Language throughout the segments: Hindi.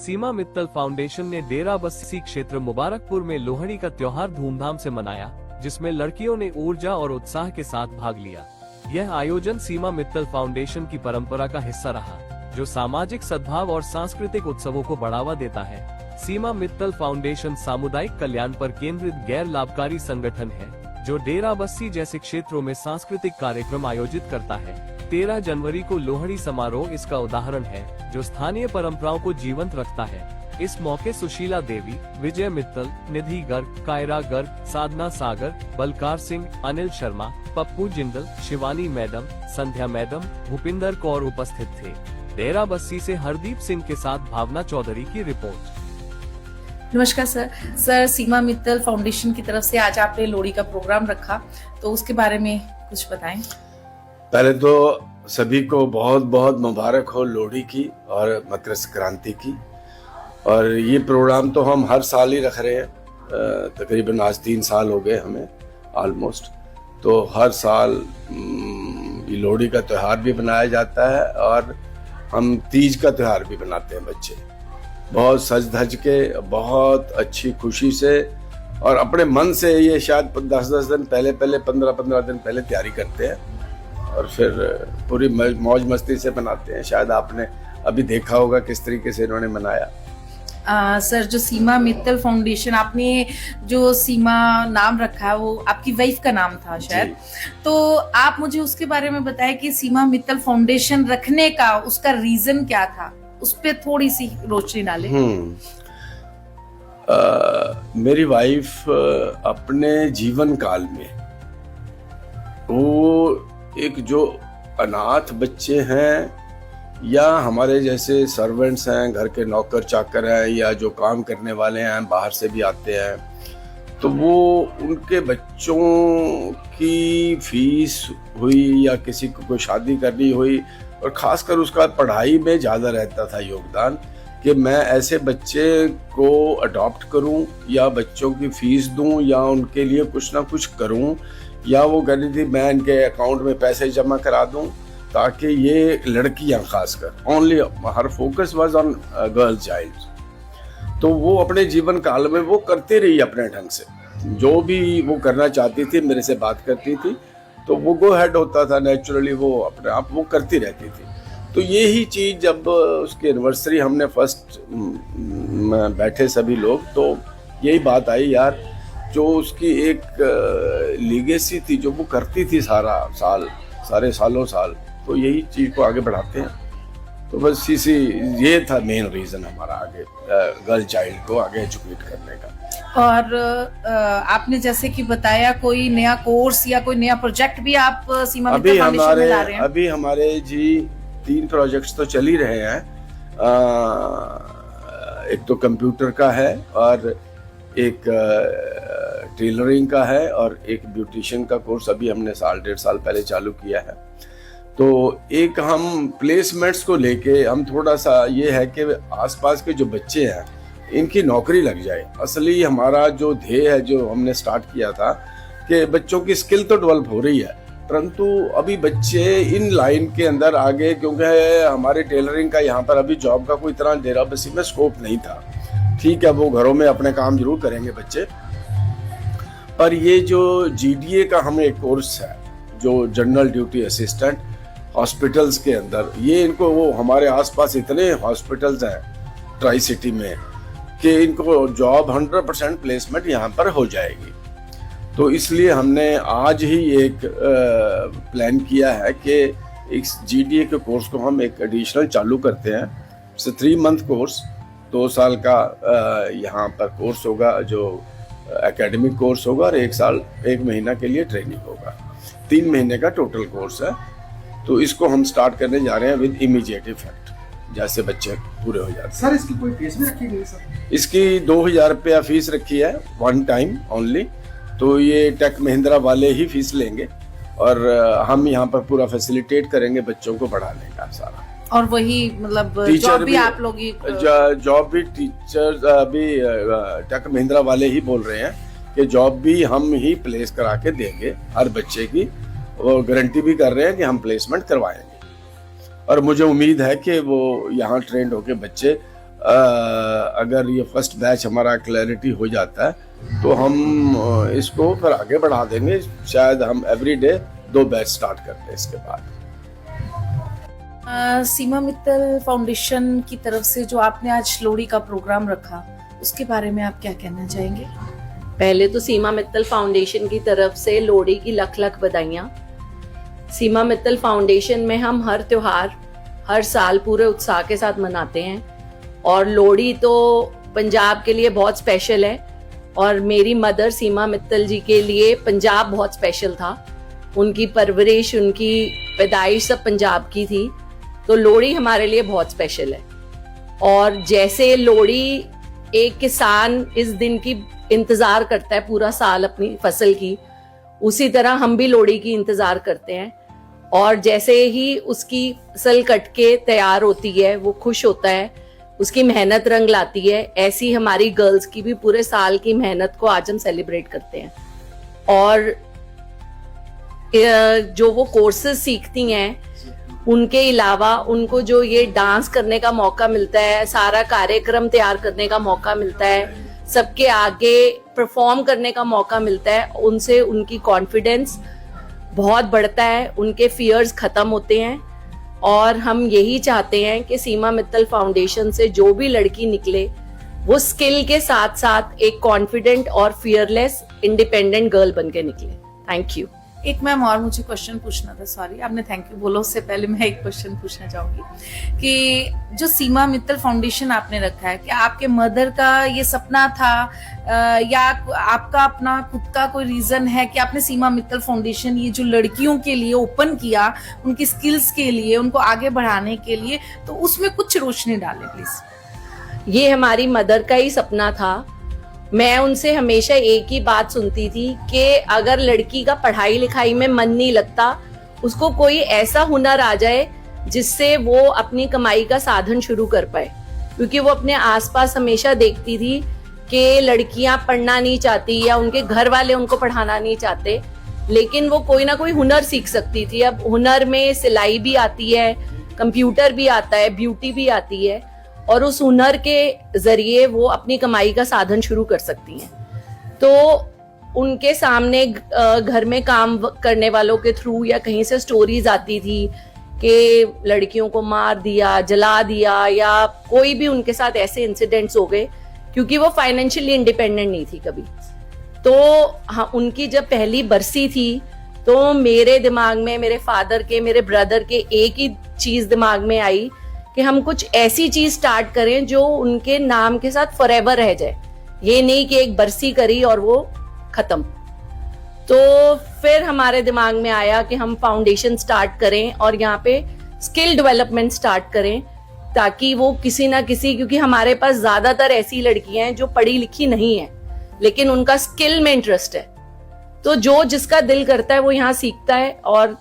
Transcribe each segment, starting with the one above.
सीमा मित्तल फाउंडेशन ने डेरा बस्सी क्षेत्र मुबारकपुर में लोहड़ी का त्योहार धूमधाम से मनाया, जिसमें लड़कियों ने ऊर्जा और उत्साह के साथ भाग लिया। यह आयोजन सीमा मित्तल फाउंडेशन की परंपरा का हिस्सा रहा, जो सामाजिक सद्भाव और सांस्कृतिक उत्सवों को बढ़ावा देता है। सीमा मित्तल फाउंडेशन सामुदायिक कल्याण पर केंद्रित गैर लाभकारी संगठन है, जो डेरा बस्सी जैसे क्षेत्रों में सांस्कृतिक कार्यक्रम आयोजित करता है। 13 जनवरी को लोहड़ी समारोह इसका उदाहरण है, जो स्थानीय परंपराओं को जीवंत रखता है। इस मौके सुशीला देवी, विजय मित्तल, निधि गर्ग, कायरा गर्ग, साधना सागर, बलकार सिंह, अनिल शर्मा, पप्पू जिंदल, शिवानी मैडम, संध्या मैडम, भूपिंदर कौर उपस्थित थे। डेरा बस्सी से हरदीप सिंह के साथ भावना चौधरी की रिपोर्ट। नमस्कार सर, सीमा मित्तल फाउंडेशन की तरफ से आज आपने लोहड़ी का प्रोग्राम रखा, तो उसके बारे में कुछ बताएं। पहले तो सभी को बहुत बहुत मुबारक हो लोहड़ी की और मकर संक्रांति की। और ये प्रोग्राम तो हम हर साल ही रख रहे हैं, तकरीबन आज 3 साल हो गए हमें ऑलमोस्ट। तो हर साल ये लोहड़ी का त्यौहार भी मनाया जाता है और हम तीज का त्यौहार भी मनाते हैं। बच्चे बहुत सज धज के, बहुत अच्छी खुशी से और अपने मन से ये शायद 10-10 दिन पहले 15-15 दिन पहले तैयारी करते हैं और फिर पूरी मौज मस्ती से मनाते हैं। शायद आपने अभी देखा होगा किस तरीके से इन्होंने मनाया। सर, जो सीमा मित्तल फाउंडेशन, आपने जो सीमा नाम रखा है वो आपकी वाइफ का नाम था शायद, तो आप मुझे उसके बारे में बताएं कि सीमा मित्तल फाउंडेशन रखने का उसका रीजन क्या था, उस पे थोड़ी सी रोशनी डालें। मेरी वाइफ अपने जीवन काल में वो एक जो अनाथ बच्चे हैं या हमारे जैसे सर्वेंट्स हैं, घर के नौकर चाकर हैं या जो काम करने वाले हैं, बाहर से भी आते हैं, तो वो उनके बच्चों की फीस हुई या किसी को कोई शादी करनी हुई और ख़ासकर उसका पढ़ाई में ज़्यादा रहता था योगदान कि मैं ऐसे बच्चे को अडॉप्ट करूं या बच्चों की फीस दूं या उनके लिए कुछ ना कुछ करूं, या वो कह रही थी मैं इनके अकाउंट में पैसे जमा करा दूं ताकि ये लड़कियां खासकर only, her focus was on girl child. तो वो अपने जीवन काल में वो करती रही अपने ढंग से, जो भी वो करना चाहती थी मेरे से बात करती थी, तो वो गो हेड होता था नेचुरली, वो अपने आप वो करती रहती थी। तो यही चीज़ जब उसकी एनिवर्सरी हमने फर्स्ट बैठे सभी लोग, तो यही बात आई यार, जो उसकी एक लीगेसी थी जो वो करती थी सारे सालों साल, तो यही चीज़ को आगे बढ़ाते हैं। तो बस इसी ये था मेन रीज़न हमारा आगे गर्ल चाइल्ड को आगे एजुकेट करने का। और आपने जैसे कि बताया कोई नया कोर्स या कोई नया प्रोजेक्ट भी आप सीमा मित्तल फाउंडेशन में ला रहे हैं। अभी हमारे जी 3 प्रोजेक्ट्स तो चल ही रहे हैं। एक तो कंप्यूटर का है और एक टेलरिंग का है और एक ब्यूटिशियन का कोर्स अभी हमने 1.5 साल पहले चालू किया है। तो एक हम प्लेसमेंट्स को लेके हम थोड़ा सा ये है कि आसपास के जो बच्चे हैं इनकी नौकरी लग जाए। असली हमारा जो ध्येय है, जो हमने स्टार्ट किया था कि बच्चों की स्किल तो डेवलप हो रही है, परंतु अभी बच्चे इन लाइन के अंदर आगे, क्योंकि हमारे टेलरिंग का यहाँ पर अभी जॉब का कोई इतना डेरा बस्सी में स्कोप नहीं था। ठीक है, वो घरों में अपने काम जरूर करेंगे बच्चे, पर ये जो GDA का हमें एक कोर्स है, जो जनरल ड्यूटी असिस्टेंट हॉस्पिटल्स के अंदर, ये इनको, वो हमारे आसपास इतने हॉस्पिटल्स हैं ट्राई सिटी में कि इनको जॉब 100% प्लेसमेंट यहाँ पर हो जाएगी। तो इसलिए हमने आज ही एक प्लान किया है कि इस GDA के कोर्स को हम एक एडिशनल चालू करते हैं। 3 मंथ कोर्स, 2 साल का यहाँ पर कोर्स होगा जो एकेडमिक कोर्स होगा और 1 महीना के लिए ट्रेनिंग होगा। 3 महीने का टोटल कोर्स है। तो इसको हम स्टार्ट करने जा रहे हैं विद इमीडिएट इफेक्ट, जैसे बच्चे पूरे हो जाते हैं। सर, इसकी कोई फीस भी रखी गई सर? इसकी 2000 रुपया फीस रखी है, 1 टाइम ओनली। तो ये टेक महिंद्रा वाले ही फीस लेंगे और हम यहाँ पर पूरा फैसिलिटेट करेंगे बच्चों को पढ़ाने का सारा। और वही मतलब जॉब भी आप लोग जॉब भी टीचर्स अभी टेक महिंद्रा वाले ही बोल रहे हैं कि जॉब भी हम ही प्लेस करा के देंगे हर बच्चे की, और गारंटी भी कर रहे हैं कि हम प्लेसमेंट करवाएंगे। और मुझे उम्मीद है कि वो यहाँ ट्रेंड होके बच्चे अगर ये फर्स्ट बैच हमारा क्लैरिटी हो जाता है तो हम इसको फिर आगे बढ़ा देंगे। शायद हम एवरीडे 2 बैच स्टार्ट करते हैं इसके बाद। सीमा मित्तल फाउंडेशन की तरफ से जो आपने आज लोहड़ी का प्रोग्राम रखा, उसके बारे में आप क्या कहना चाहेंगे? पहले तो सीमा मित्तल फाउंडेशन की तरफ से लोहड़ी की लख लख बधाइयाँ। सीमा मित्तल फाउंडेशन में हम हर त्योहार हर साल पूरे उत्साह के साथ मनाते हैं और लोहड़ी तो पंजाब के लिए बहुत स्पेशल है और मेरी मदर सीमा मित्तल जी के लिए पंजाब बहुत स्पेशल था। उनकी परवरिश, उनकी पैदाइश सब पंजाब की थी, तो लोहड़ी हमारे लिए बहुत स्पेशल है। और जैसे लोहड़ी एक किसान इस दिन की इंतजार करता है पूरा साल अपनी फसल की, उसी तरह हम भी लोहड़ी की इंतजार करते हैं। और जैसे ही उसकी फसल कट के तैयार होती है, वो खुश होता है, उसकी मेहनत रंग लाती है, ऐसी हमारी गर्ल्स की भी पूरे साल की मेहनत को आज हम सेलिब्रेट करते हैं। और जो वो कोर्सेज सीखती हैं, उनके अलावा उनको जो ये डांस करने का मौका मिलता है, सारा कार्यक्रम तैयार करने का मौका मिलता है, सबके आगे परफॉर्म करने का मौका मिलता है, उनसे उनकी कॉन्फिडेंस बहुत बढ़ता है, उनके फियर्स खत्म होते हैं। और हम यही चाहते हैं कि सीमा मित्तल फाउंडेशन से जो भी लड़की निकले वो स्किल के साथ साथ एक कॉन्फिडेंट और फियरलेस इंडिपेंडेंट गर्ल बन के निकले। Thank you. एक मैम और मुझे क्वेश्चन पूछना था, सॉरी आपने थैंक यू बोलो उससे पहले मैं एक क्वेश्चन पूछना चाहूंगी कि जो सीमा मित्तल फाउंडेशन आपने रखा है, क्या आपके मदर का ये सपना था या आपका अपना खुद का कोई रीजन है कि आपने सीमा मित्तल फाउंडेशन ये जो लड़कियों के लिए ओपन किया, उनकी स्किल्स के लिए, उनको आगे बढ़ाने के लिए, तो उसमें कुछ रोशनी डालें प्लीज। ये हमारी मदर का ही सपना था। मैं उनसे हमेशा एक ही बात सुनती थी कि अगर लड़की का पढ़ाई लिखाई में मन नहीं लगता, उसको कोई ऐसा हुनर आ जाए जिससे वो अपनी कमाई का साधन शुरू कर पाए। क्योंकि वो अपने आसपास हमेशा देखती थी कि लड़कियां पढ़ना नहीं चाहती या उनके घर वाले उनको पढ़ाना नहीं चाहते, लेकिन वो कोई ना कोई हुनर सीख सकती थी। अब हुनर में सिलाई भी आती है, कंप्यूटर भी आता है, ब्यूटी भी आती है, और उस हुनर के जरिए वो अपनी कमाई का साधन शुरू कर सकती हैं। तो उनके सामने घर में काम करने वालों के थ्रू या कहीं से स्टोरीज आती थी कि लड़कियों को मार दिया, जला दिया, या कोई भी उनके साथ ऐसे इंसिडेंट्स हो गए, क्योंकि वो फाइनेंशियली इंडिपेंडेंट नहीं थी कभी। तो हाँ, उनकी जब पहली बरसी थी तो मेरे दिमाग में, मेरे फादर के, मेरे ब्रदर के एक ही चीज दिमाग में आई कि हम कुछ ऐसी चीज स्टार्ट करें जो उनके नाम के साथ फॉरएवर रह जाए। ये नहीं कि एक बरसी करी और वो खत्म। तो फिर हमारे दिमाग में आया कि हम फाउंडेशन स्टार्ट करें और यहाँ पे स्किल डेवलपमेंट स्टार्ट करें, ताकि वो किसी ना किसी, क्योंकि हमारे पास ज्यादातर ऐसी लड़कियां हैं जो पढ़ी लिखी नहीं है लेकिन उनका स्किल में इंटरेस्ट है, तो जो जिसका दिल करता है वो यहाँ सीखता है, और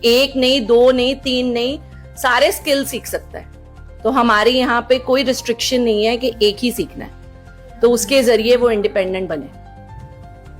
1 नहीं, 2 नहीं, 3 नहीं, सारे स्किल सीख सकता है। तो हमारे यहाँ पे कोई रिस्ट्रिक्शन नहीं है कि एक ही सीखना है, तो उसके जरिए वो इंडिपेंडेंट बने।